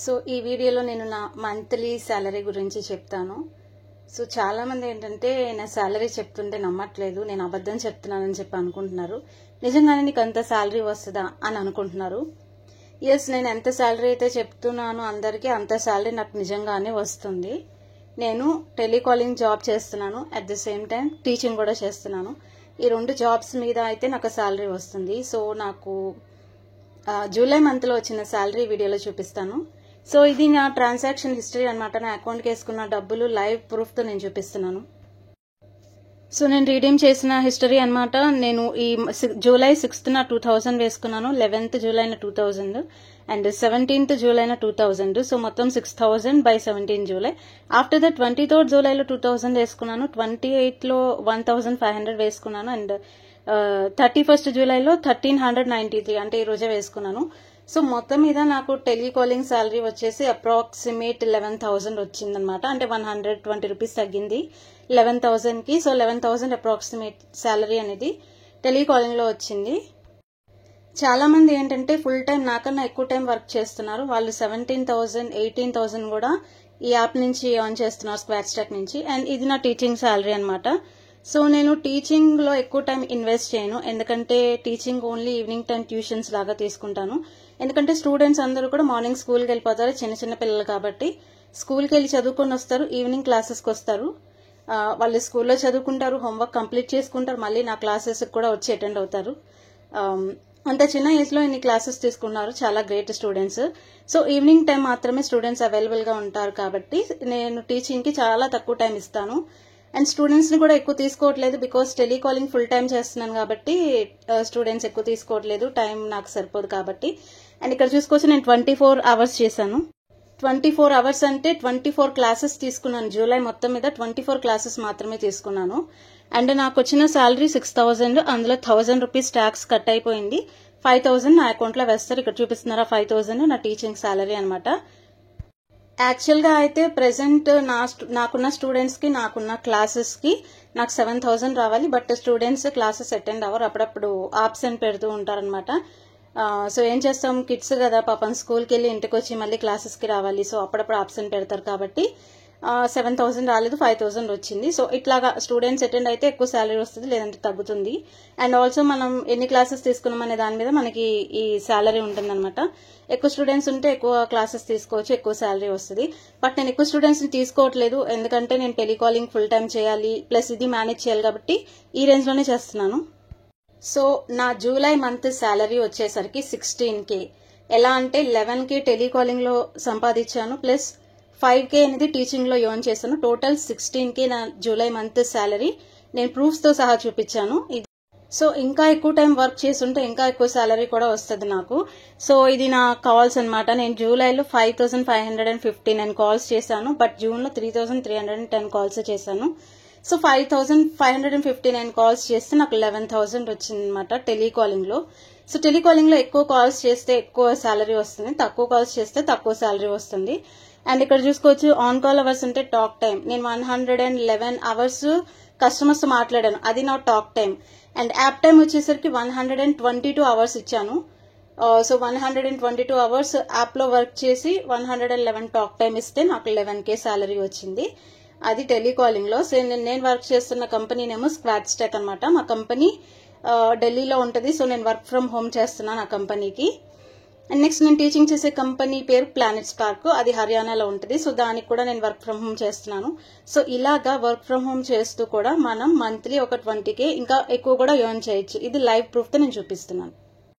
So ఈ వీడియోలో నేను నా మంత్లీ సాలరీ గురించి చెప్తాను. సో చాలా మంది ఏంటంటే నా సాలరీ చెప్తుంటే నమ్మట్లేదు, నేను అబద్ధం చెప్తున్నానని చెప్పి అనుకుంటున్నారు. నిజంగానే నీకు అంత సాలరీ వస్తుందా అని అనుకుంటున్నారు. ఎస్, నేను ఎంత సాలరీ అయితే చెప్తున్నానో అందరికీ అంత సాలరీ నాకు నిజంగానే వస్తుంది. నేను టెలికాలింగ్ జాబ్ చేస్తున్నాను, at the same time teaching కూడా చేస్తున్నాను. ఈ రెండు జాబ్స్ మీద అయితే నాకు సాలరీ వస్తుంది. సో నాకు జూలై మంత్లో వచ్చిన సాలరీ వీడియోలో చూపిస్తాను. సో ఇది నా ట్రాన్సాక్షన్ హిస్టరీ అనమాట. నా అకౌంట్కి వేసుకున్న డబ్బులు లైవ్ ప్రూఫ్తో నేను చూపిస్తున్నాను. సో నేను రీడీమ్ చేసిన హిస్టరీ అనమాట. నేను ఈ జూలై 6th 2000 వేసుకున్నాను, 11th July 2000 and 17th July 2000. So మొత్తం 6000 by 17 July. After the 23rd జూలైలో 2000 వేసుకున్నాను, 28లో 1500 వేసుకున్నాను అండ్ 31st జూలైలో 1393 అంటే ఈ రోజే వేసుకున్నాను. సో మొత్తం మీద నాకు టెలికాలింగ్ సాలరీ వచ్చేసి అప్రాక్సిమేట్ 11,000 వచ్చిందనమాట. అంటే 120 రూపీస్ తగ్గింది 11,000కి. సో 11,000 అప్రాక్సిమేట్ సాలరీ అనేది టెలికాలింగ్లో వచ్చింది. చాలా మంది ఏంటంటే ఫుల్ టైం నాకన్నా ఎక్కువ టైం వర్క్ చేస్తున్నారు. వాళ్ళు 17,000 18,000 కూడా ఈ యాప్ నుంచి ఆన్ చేస్తున్నారు, స్క్వాట్ స్టాక్ నుంచి. అండ్ ఇది నా టీచింగ్ సాలరీ అనమాట. సో నేను టీచింగ్ లో ఎక్కువ టైం ఇన్వెస్ట్ చేయను, ఎందుకంటే teaching only evening time tuitions లాగా తీసుకుంటాను. ఎందుకంటే స్టూడెంట్స్ అందరూ కూడా మార్నింగ్ స్కూల్కి వెళ్ళిపోతారు, చిన్న చిన్న పిల్లలు కాబట్టి. స్కూల్కి వెళ్ళి చదువుకొని వస్తారు, ఈవినింగ్ క్లాసెస్కి వస్తారు. వాళ్ళు స్కూల్లో చదువుకుంటారు, హోంవర్క్ కంప్లీట్ చేసుకుంటారు, మళ్ళీ నా క్లాసెస్కి కూడా వచ్చి అటెండ్ అవుతారు. అంత చిన్న ఏజ్ లో ఇన్ని క్లాసెస్ తీసుకున్నారు, చాలా great students. So evening time మాత్రమే స్టూడెంట్స్ అవైలబుల్ గా ఉంటారు కాబట్టి నేను టీచింగ్ కి చాలా తక్కువ టైం ఇస్తాను. అండ్ స్టూడెంట్స్ ని కూడా ఎక్కువ తీసుకోవట్లేదు, బికాస్ టెలికాలింగ్ ఫుల్ టైం చేస్తున్నాను కాబట్టి స్టూడెంట్స్ ఎక్కువ తీసుకోవట్లేదు, టైం నాకు సరిపోదు కాబట్టి. అండ్ ఇక్కడ చూసుకోవచ్చు నేను 24 hours చేశాను. 24 hours అంటే 24 క్లాసెస్ తీసుకున్నాను. జూలై మొత్తం మీద 24 క్లాసెస్ మాత్రమే తీసుకున్నాను. అండ్ నాకు వచ్చిన సాలరీ 6,000, అందులో 1,000 రూపీస్ ట్యాక్స్ కట్ అయిపోయింది. 5,000 నా అకౌంట్ లో వేస్తారు. ఇక్కడ చూపిస్తున్నారా 5,000 నా టీచింగ్ సాలరీ అనమాట. యాక్చువల్ గా అయితే ప్రెసెంట్ నాకున్న స్టూడెంట్స్ కి నాకున్న క్లాసెస్ కి నాకు 7,000 రావాలి. బట్ స్టూడెంట్స్ క్లాసెస్ అటెండ్ అవ్వరు, అప్పుడప్పుడు ఆబ్సెంట్ పెడుతూ ఉంటారనమాట. సో ఏం చేస్తాం, కిడ్స్ కదా పాపం, స్కూల్కి వెళ్ళి ఇంటికి వచ్చి మళ్ళీ క్లాసెస్ కి రావాలి. సో అప్పుడప్పుడు ఆబ్సెంట్ పెడతారు కాబట్టి 7,000 రాలేదు, 5,000 వచ్చింది. సో ఇట్లాగా స్టూడెంట్స్ అటెండ్ అయితే ఎక్కువ శాలరీ వస్తుంది, లేదంటే తగ్గుతుంది. అండ్ ఆల్సో మనం ఎన్ని క్లాసెస్ తీసుకున్నాం అనే దాని మీద మనకి ఈ శాలరీ ఉంటుంది అనమాట. ఎక్కువ స్టూడెంట్స్ ఉంటే ఎక్కువ క్లాసెస్ తీసుకోవచ్చు, ఎక్కువ శాలరీ వస్తుంది. బట్ నేను ఎక్కువ స్టూడెంట్స్ ని తీసుకోవట్లేదు, ఎందుకంటే నేను టెలికాలింగ్ ఫుల్ టైం చేయాలి, ప్లస్ ఇది మేనేజ్ చేయాలి కాబట్టి ఈ రేంజ్ లోనే చేస్తున్నాను. సో నా జూలై మంత్ శాలరీ వచ్చేసరికి 16K. ఎలా అంటే 11K టెలికాలింగ్ లో సంపాదించాను, ప్లస్ 5K అనేది టీచింగ్ లో ఎర్న్ చేశాను. టోటల్ 16K నా జూలై మంత్ శాలరీ. నేను ప్రూఫ్స్ తో సహా చూపించాను. సో ఇంకా ఎక్కువ టైం వర్క్ చేస్తుంటే ఇంకా ఎక్కువ శాలరీ కూడా వస్తుంది నాకు. సో ఇది నా కాల్స్ అనమాట. నేను జూలైలో 5,559 కాల్స్ చేశాను, బట్ జూన్ లో 3,310 కాల్స్ చేశాను. సో 5,559 కాల్స్ చేస్తే నాకు 11,000 వచ్చింది అనమాట టెలికాలింగ్ లో. సో టెలికాలింగ్ లో ఎక్కువ కాల్స్ చేస్తే ఎక్కువ శాలరీ వస్తుంది, తక్కువ కాల్స్ చేస్తే తక్కువ శాలరీ వస్తుంది. అండ్ ఇక్కడ చూసుకోవచ్చు ఆన్ కాల్ అవర్స్ అంటే టాక్ టైం. నేను 111 hours కస్టమర్స్ తో మాట్లాడాను, అది నా talk time. And app time వచ్చేసరికి 122 hours ఇచ్చాను. సో 122 hours యాప్ లో వర్క్ చేసి 111 టాక్ టైం ఇస్తే నాకు 11K శాలరీ వచ్చింది. అది టెలికాలింగ్ లో. సో నేను వర్క్ చేస్తున్న కంపెనీ నేమో స్క్వాట్ స్టాక్ అనమాట. మా కంపెనీ ఢిల్లీలో ఉంటది. సో నేను వర్క్ ఫ్రమ్ హోమ్ చేస్తున్నాను ఆ కంపెనీకి. అండ్ నెక్స్ట్ నేను టీచింగ్ చేసే కంపెనీ పేరు ప్లానెట్ స్పార్క్, అది హర్యానాలో ఉంటుంది. సో దానికి కూడా నేను వర్క్ ఫ్రమ్ హోమ్ చేస్తున్నాను. సో ఇలాగా వర్క్ ఫ్రమ్ హోమ్ చేస్తూ కూడా మనం మంత్లీ ఒక 20K ఇంకా ఎక్కువ కూడా ఎర్న్ చేయొచ్చు. ఇది లైవ్ ప్రూఫ్ తో నేను చూపిస్తున్నాను.